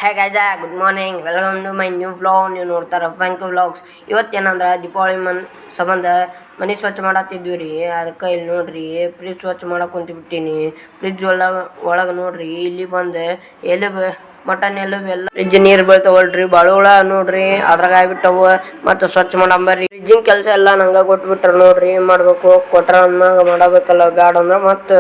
Hey guys good morning welcome to my new vlog. ನೀವು ನೋಡ್ತಾರೆ ಫ್ಯಾಂಕ್ vlogs. ಇವತ್ತೇನಂದ್ರೆ Deepavali ಸಂಬಂಧ ಮನೆ ಸ್ವಚ್ಛ ಮಾಡತ್ತಿದ್ವಿ ರೀ. ಅದಕ್ಕೆ ಇಲ್ಲಿ ನೋಡ್ರಿ ಫ್ರಿಜ್ ಸ್ವಚ್ಛ ಮಾಡಕ್ಕೆ ಕುಂತು ಫ್ರಿಜ್ ಒಳಗೆ ನೋಡ್ರಿ ಇಲ್ಲಿ ಬಂದು ಮಟನ್ ಎಲ್ಲ ಫ್ರಿಜ್ ನೀರು ಬೀಳ್ತಾವಲ್ರಿ, ಬಾಳುಳ ನೋಡ್ರಿ ಅದ್ರಾಗ ಆಗ್ಬಿಟ್ಟವು. ಮತ್ತು ಸ್ವಚ್ಛ ಮಾಡಂಬರ್ರಿ. ಫ್ರಿಜ್ಜಿನ ಕೆಲಸ ಎಲ್ಲ ನಂಗೆ ಕೊಟ್ಬಿಟ್ರ ನೋಡ್ರಿ. ಏನು ಮಾಡ್ಬೇಕು ಕೊಟ್ರ ಅಂದಾಗ ಮಾಡಬೇಕಲ್ಲ, ಬ್ಯಾಡ ಅಂದ್ರೆ ಮತ್ತು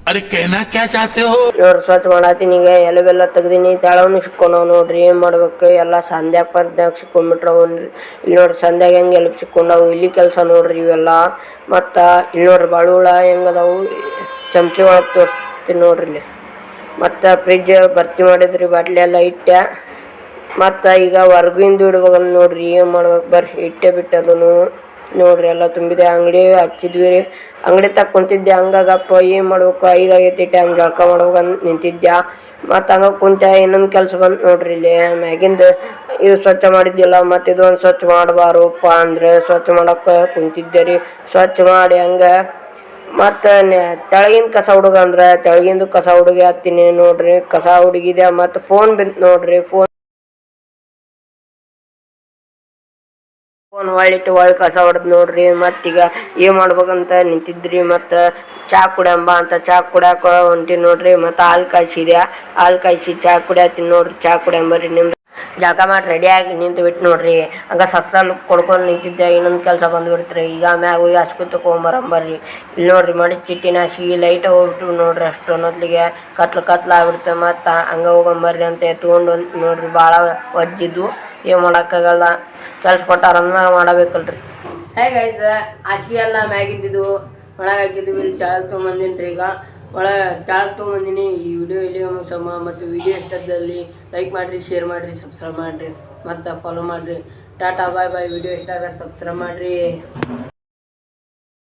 ನೋಡ್ರಿ ಸ್ವಚ್ಛ ಮಾಡತ್ತೀನಿ. ಈಗ ಎಲೆವೆಲ್ಲ ತೆಗ್ದೀನಿ, ತೆಳವನು ಸಿಕ್ಕೊಂಡವ್ ನೋಡ್ರಿ. ಏನ್ ಮಾಡ್ಬೇಕು ಎಲ್ಲ ಸಂಧ್ಯಾಗ ಪರ್ದ್ಯಾಗ ಸಿಕ್ಕೊಂಡ್ಬಿಟ್ರವನ್ರಿ. ಇಲ್ಲಿ ನೋಡ್ರಿ ಸಂಧ್ಯಾಗ ಹೆಂಗೆ ಎಲ್ಲಿ ಸಿಕ್ಕೊಂಡವು. ಇಲ್ಲಿ ಕೆಲಸ ನೋಡ್ರಿ ಇವೆಲ್ಲ. ಮತ್ತು ಇಲ್ಲಿ ನೋಡ್ರಿ ಬಾಳುಳ ಹೆಂಗದಾವು ಚಮಚಿ ಒಳಗೆ ತೋರಿಸ್ತೀನಿ ನೋಡ್ರಿ ಇಲ್ಲಿ. ಮತ್ತು ಫ್ರಿಜ್ ಭರ್ತಿ ಮಾಡಿದ್ರಿ, ಬಾಟ್ಲಿ ಎಲ್ಲ ಇಟ್ಟೆ. ಮತ್ತು ಈಗ ಹೊರ್ಗಿಂದು ಇಡ್ಬೇಕಂತ ನೋಡ್ರಿ. ಏನು ಮಾಡ್ಬೇಕು ಬರ್ರಿ, ಇಟ್ಟೆ ಬಿಟ್ಟದನು ನೋಡ್ರಿ. ಎಲ್ಲ ತುಂಬಿದೆ. ಅಂಗಡಿ ಹಚ್ಚಿದ್ವಿ ರೀ, ಅಂಗಡಿ ತಕ್ಕ ಕುಂತಿದ್ದೆ. ಹಂಗಾಗಪ್ಪ ಏನು ಮಾಡ್ಬೇಕು, 5 ಆಗೈತಿ ಟೈಮ್, ಜಳಕ ಮಾಡ್ಬೇಕಂತ ನಿಂತಿದ್ದೆ. ಮತ್ತು ಹಂಗೆ ಕುಂತೆ ಇನ್ನೊಂದು ಕೆಲಸ ಬಂತು ನೋಡ್ರಿ. ಇಲ್ಲಿ ಮ್ಯಾಗಿಂದ ಇದು ಸ್ವಚ್ಛ ಮಾಡಿದ್ದಿಲ್ಲ, ಮತ್ತು ಇದೊಂದು ಸ್ವಚ್ಛ ಮಾಡಬಾರಪ್ಪ ಅಂದರೆ ಸ್ವಚ್ಛ ಮಾಡಕ್ಕೆ ಕುಂತಿದ್ದೆ ರೀ. ಸ್ವಚ್ಛ ಮಾಡಿ ಹಂಗೆ ಮತ್ತು ತೆಳಗಿನ ಕಸ ಹುಡುಗ ಅಂದ್ರೆ ತೆಳಗಿಂದು ಕಸ ಹುಡುಗಿ ಹತ್ತೀನಿ ನೋಡ್ರಿ. ಕಸ ಹುಡುಗಿದೆ. ಮತ್ತು ಫೋನ್ ಬಿತ್ತು ನೋಡ್ರಿ. ಫೋನ್ ಒಳ್ಳಿಟ್ಟು ಒಳ್ಳೆ ಕಸ ಹೊಡೆದು ನೋಡ್ರಿ. ಮತ್ತೀಗ ಏನು ಮಾಡ್ಬೇಕಂತ ನಿಂತಿದ್ರಿ. ಮತ್ತು ಚಾ ಕುಡಿಯಂಬ ಅಂತ ಚಾ ಕುಡಿಯಾಕ ಹೊಂಟಿ ನೋಡ್ರಿ. ಮತ್ತು ಹಾಲು ಕಾಯಿಸಿದೆ, ಹಾಲು ಕಾಯಿಸಿ ಚಾ ಕುಡಿಯತ್ತೀನಿ ನೋಡ್ರಿ. ಚಾ ಕುಡಿಯಂಬರ್ರಿ. ನಿಮ್ದು ಜಳಕ ಮಾಡಿ ರೆಡಿಯಾಗಿ ನಿಂತು ಬಿಟ್ಟು ನೋಡ್ರಿ. ಹಂಗೆ ಸಸ್ಸಲ್ಲಿ ಕೊಡ್ಕೊಂಡು ನಿಂತಿದ್ದೆ. ಇನ್ನೊಂದು ಕೆಲಸ ಬಂದುಬಿಡ್ತ್ರಿ. ಈಗ ಮ್ಯಾಗ ಹೋಗಿ ಹಚ್ಕು ತೊಗೊಂಬರಂಬರ್ರಿ. ಇಲ್ಲಿ ನೋಡ್ರಿ ಮಾಡಿ ಚಿಟ್ಟಿನ ಹಾಸಿಗೆ ಲೈಟ್ ಹೋಗ್ಬಿಟ್ಟು ನೋಡ್ರಿ. ಅಷ್ಟೊನ್ನೊತ್ತಿಗೆ ಕತ್ಲು ಆಗ್ಬಿಡ್ತೆ. ಮತ್ತು ಹಂಗೆ ಹೋಗಂಬರ್ರಿ ಅಂತ ಎತ್ಕೊಂಡು ನೋಡ್ರಿ. ಭಾಳ ಒಜ್ಜಿದ್ದು ಏನು ಮಾಡೋಕ್ಕಾಗಲ್ಲ, ಕೆಲಸ ಕೊಟ್ಟಾರ ಅಂದ್ಮ್ಯಾಗ ಮಾಡಬೇಕಲ್ರಿ. ಹೇಗಾಯ್ತು ಹಾಸಿಗೆ ಎಲ್ಲ ಮ್ಯಾಗಿದ್ದಿದ್ದು ಒಳಗೆ ಹಾಕಿದ್ವಿ. ಇಲ್ಲಿ ತೆಳಗೆ ತೊಗೊಂಬಂದಿನಿ ರೀ. ಈಗ ಒಳಗೆ ತೆಳಗೆ ತೊಗೊಂಬಂದಿನಿ. ಈ ವಿಡಿಯೋ ಇಲ್ಲಿ ಮುಗಿಸಮ್ಮ. ಮತ್ತು ವಿಡಿಯೋ ಇಷ್ಟದಲ್ಲಿ ಲೈಕ್ ಮಾಡಿರಿ, ಶೇರ್ ಮಾಡಿರಿ, ಸಬ್ಸ್ಕ್ರೈಬ್ ಮಾಡಿರಿ, ಮತ್ತು ಫಾಲೋ ಮಾಡಿರಿ. ಟಾಟಾ ಬಾಯ್ ಬಾಯ್. ವಿಡಿಯೋ ಇಷ್ಟ ಆದರೆ ಸಬ್ಸ್ಕ್ರೈಬ್ ಮಾಡಿರಿ.